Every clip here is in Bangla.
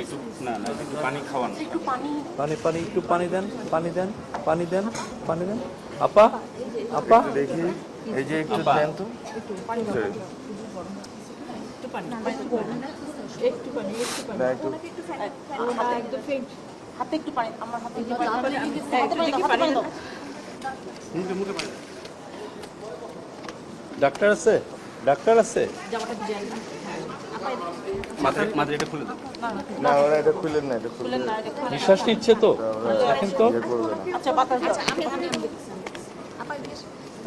একটু না না একটু পানি খাওয়ান, একটু পানি দেন। আপা আপা দেখি এই যে একটু দেন তো। হাতে একটু পানি, আমার হাতে একটু পানি দাও। ডাক্তার আছে? মাথায় এটা খুলে দেন। না ওরা এটা খুলেন না, এটা খুলবেন না। নিঃশ্বাস নিচ্ছে তো? দেখেন তো। আচ্ছা বাতাস দাও।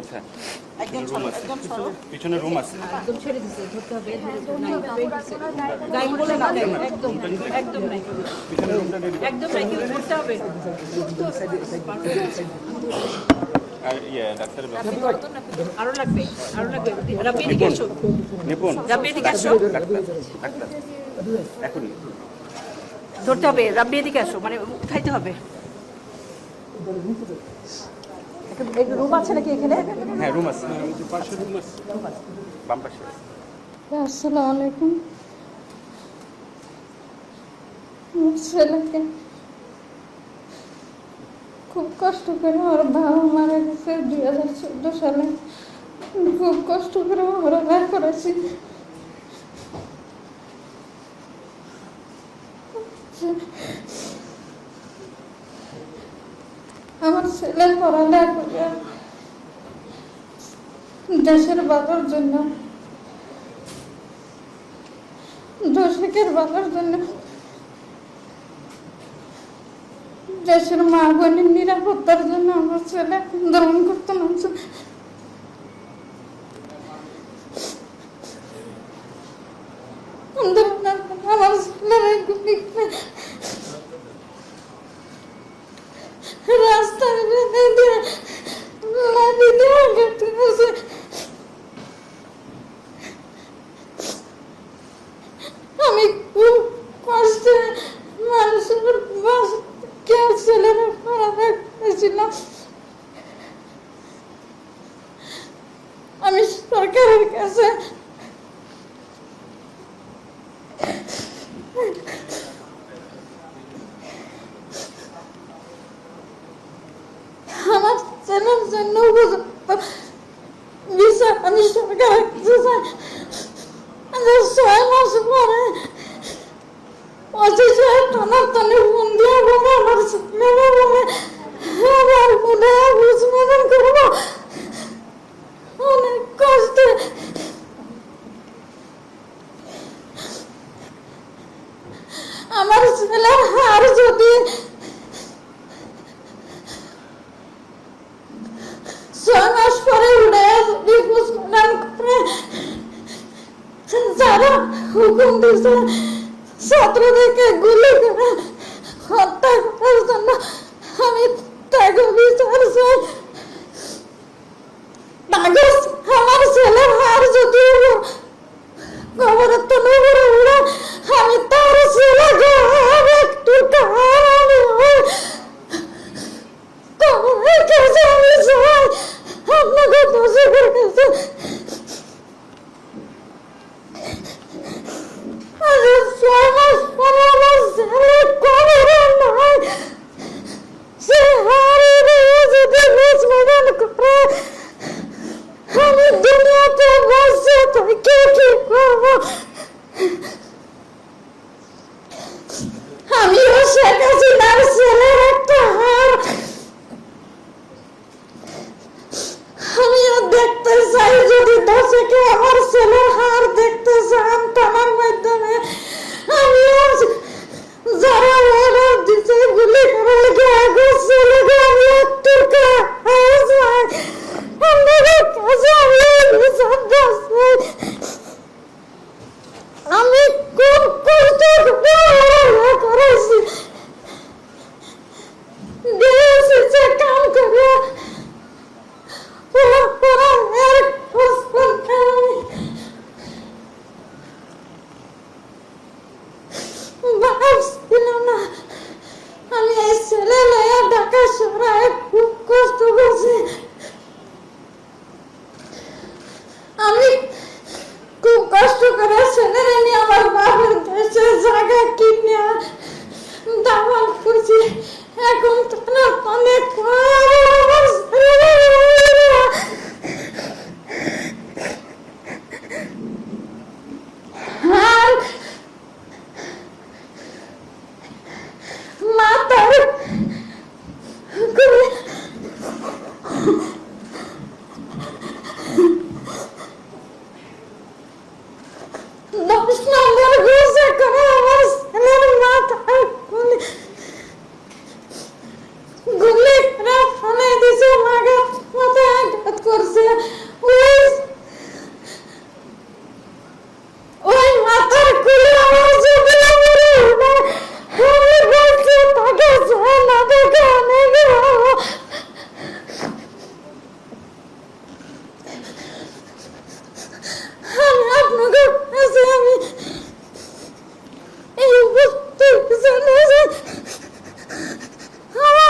আচ্ছা একদম রুম আছে, পিছনে রুম আছে। একদম ছেড়ে দিছে, ধরতে হবে, গাইড বলে না, একদম একদম নাই, একদম নাই, কিন্তু ধরতে হবে। আর ডাক্তার আরো লাগবে। রাব্বি এদিকে এসো, নিপুণ রাব্বি এদিকে এসো, ডাক্তার এখনই ধরতে হবে। রাব্বি এদিকে এসো, মানে উঠাইতে হবে। রুম আছে নাকি এখানে? হ্যাঁ রুম আছে, পাশে রুম আছে, বাম পাশে। আসসালামু আলাইকুম। আমার ছেলেকে খুব কষ্ট করে ওর বাবা মারা গেছে 2014 সালে। খুব কষ্ট করে ওরা বের করেছি। আমার ছেলে পড়ালেখা করে দেশের ভালোর জন্য, দেশের ভালোর জন্য, দেশের মা বোনের নিরাপত্তার জন্য আমার ছেলে আন্দোলন করতে নামছে। আমার ছেলেরা গুলি করে রাস্তায় বেঁধে দিয়ে লাঠি দিয়ে আঘাত করেছে। আমি খুব কষ্টে মানুষের কেউ ছেলেরা পড়ালেখা করেছিলাম। আমি সরকারের কাছে আমার ছেলের জন্য বিচার আমি সরকারের কাছে চাই। 6 মাস পরে টানাটানি ফোন দিয়ে বলে আমার ছেলেরা বলে আমার মনে বুঝমেন করবো। অনেক কষ্টে আমার ছেলের হার যদি 6 মাস পরে উঠে যদি বুঝমেন করে যারা হুকুম দিয়েছে ছাত্রদেরকে গুলি করে হত্যা করার জন্য, আমি তাকে বিচার চাই। আমার ছেলের হার যদি খবরের তো নগরে উড়ে, আমি তার ছেলেকে একটু কাছে আমি চাই আপনাকে দোষের কাছে। আমি দুনিয়াতে বসে থেকে কি করবো? আমিও শেখ হাসিনার ছেলের একটা হার আমিও দেখতে চাই। যদি দর্শকে আমার ছেলের হার দেখতে চান টানার মাধ্যমে, আমিও যারা অর্ডার দিতে গুলি করার আগে ছেলেকে আমি একটু আপনাদের কাছে আমি খুব কষ্ট করেছি, দিয়েছি কাম করে ভাবছিলাম না আমি এই ছেলে লয়া ঢাকা শহরে খুব কষ্ট করছি। আমি খুব কষ্ট করে ছেলে নিয়ে আমার বাপ জায়গা কিনে দামাল করছি, এখন টানা অনেক আর মাথার 10 নম্বর ঘুষে করে আমার ছেলের মাথায় গুলি করে ফেলে দিছে, মাথায় আঘাত করছে। ওই মাথার খুলে আমার জীবনে আমি বলছি তাকে না দেখে অনেক আমি আপনাকে কাছে আমি এই বুঝতে জানি আমার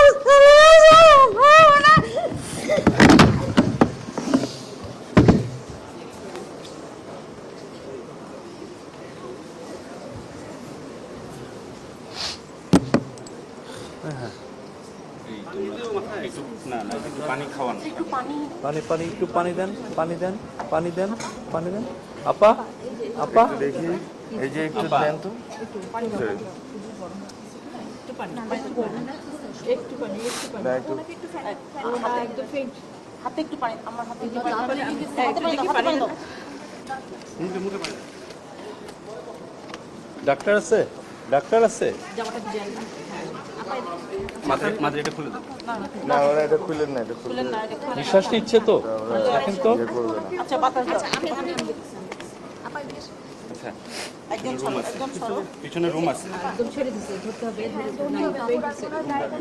একটু না না একটু পানি খাওয়ান। পানি পানি একটু পানি দেন, পানি দেন, পানি দেন, পানি দেন। আপা, আপা, দেখি এই যে একটু আপা। দেন তো। একটু পানি, একটু পানি, একটু পানি, না একটু একদম faint। হাতে একটু পানি, আমার হাতে একটু পানি, পানি, একটু দেখি পানি দাও। মুখে মুখে পানি। ডাক্তার আছে? ডাক্তার আছে? জামাটা ভিজাই না। মাথায় মাথায় এটা খুলে দাও। না ওরা এটা খুলেন না, এটা খুললে না, এটা খুলে- নিঃশ্বাস নিচ্ছে তো? দেখেন তো। ইয়ে করবে না। আচ্ছা বাতাস দাও। আচ্ছা একদম সরো, একদম সরো। পিছনে রুম আছে। একদম ছেড়ে দিছে, ধরতে হবে, নাই, faint দিছে।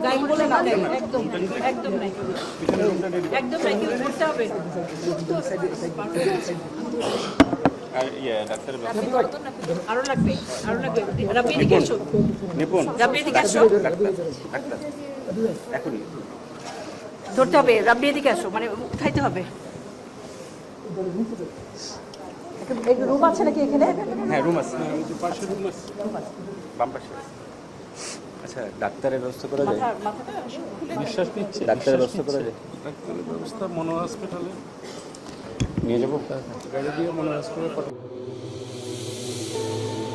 গায়ে বলে না, গায়ে, একদম, একদম নাই। একদম নাই, কিন্তু ধরতে হবে। আর ইয়ে ডাক্তারের ব্যবস্থা। আরো লাগবে, আরো লাগবে। রাব্বি এদিকে এসো, নিপুণ রাব্বি এদিকে এসো। ডাক্তার এখনই ধরতে হবে, রাব্বি এদিকে আসো, মানে উঠাইতে হবে। রুম আছে নাকি এখানে? হ্যাঁ রুম আছে, হ্যাঁ, পাশে রুম আছে, বাম পাশে। আচ্ছা ডাক্তারের ব্যবস্থা করা যায়? নিঃশ্বাস নিচ্ছে? ডাক্তারের ব্যবস্থা করা যায়? ডাক্তারের ব্যবস্থা মনো হসপিটালে নিয়ে যাবো? গাড়ি দিয়ে মনো হসপিটালে পাঠাবো।